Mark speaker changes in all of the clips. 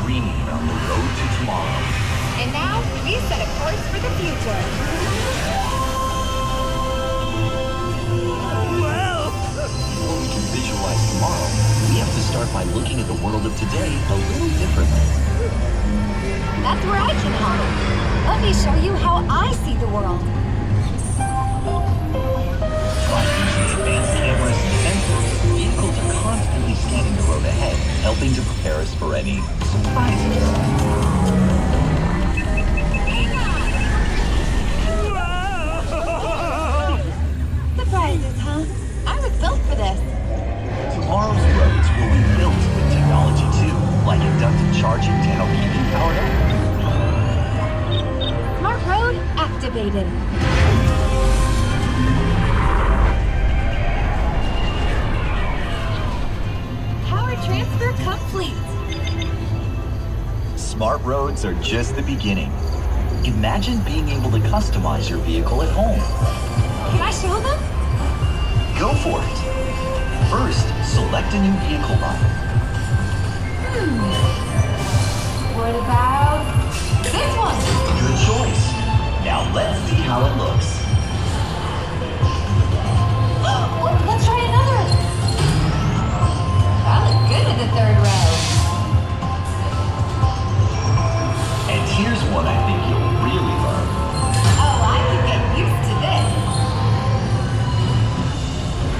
Speaker 1: dreaming on the road to tomorrow.
Speaker 2: And now, we set a course for the future.
Speaker 1: Well, before we can visualize tomorrow, we have to start by looking at the world of today a little differently.
Speaker 2: That's where I can help. Let me show you how I see the world.
Speaker 1: By using advanced cameras and sensors, vehicles are constantly scanning the road ahead, helping to prepare us for any surprises.
Speaker 2: Surprises, huh? I was built for this.
Speaker 1: Tomorrow's roads will be built with technology too, like inductive charging to help keep you powered up.
Speaker 2: Smart road activated. Power transfer complete.
Speaker 1: Smart roads are just the beginning. Imagine being able to customize your vehicle at home.
Speaker 2: Can I show them?
Speaker 1: Go for it. First, select a new vehicle model.
Speaker 2: What about this one?
Speaker 1: Good choice. Now let's see how it looks.
Speaker 2: Oh, let's try another. That looked good in the third row.
Speaker 1: And here's one I think you'll really love.
Speaker 2: Oh, I can get used to this.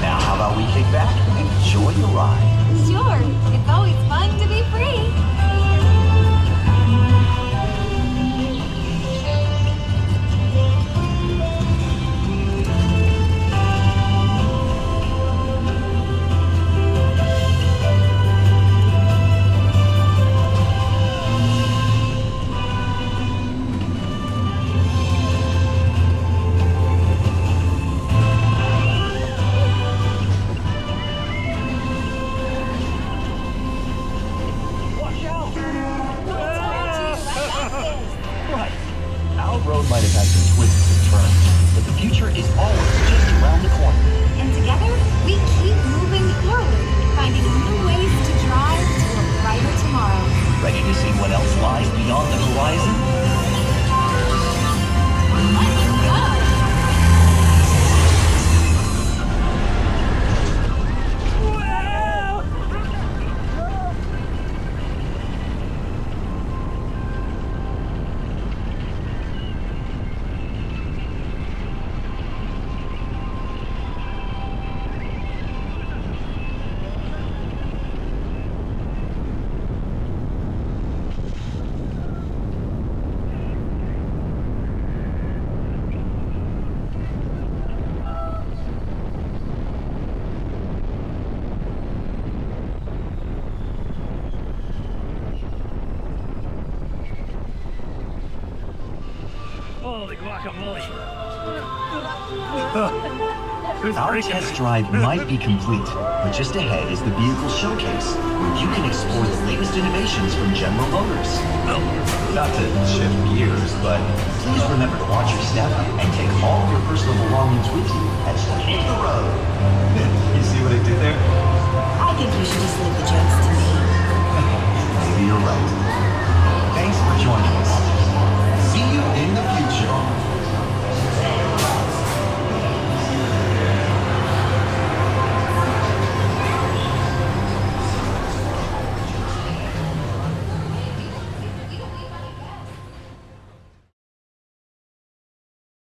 Speaker 1: Now how about we kick back and enjoy the ride?
Speaker 2: Sure, it's always fun to be free.
Speaker 1: Our road might have had some twists and turns, but the future is always just around the corner.
Speaker 2: And together, we keep moving forward, finding new ways to drive to a brighter tomorrow.
Speaker 1: Ready to see what else lies beyond the horizon?
Speaker 2: Let's go!
Speaker 3: Holy guacamole.
Speaker 1: Our test drive might be complete, but just ahead is the vehicle showcase, where you can explore the latest innovations from General Motors. Not to shift gears, but please remember to watch your step and take all of your personal belongings with you as you hit the road. You see what I did there?
Speaker 2: I think you should just leave the jokes to me.
Speaker 1: Maybe you're right. Thanks for joining us.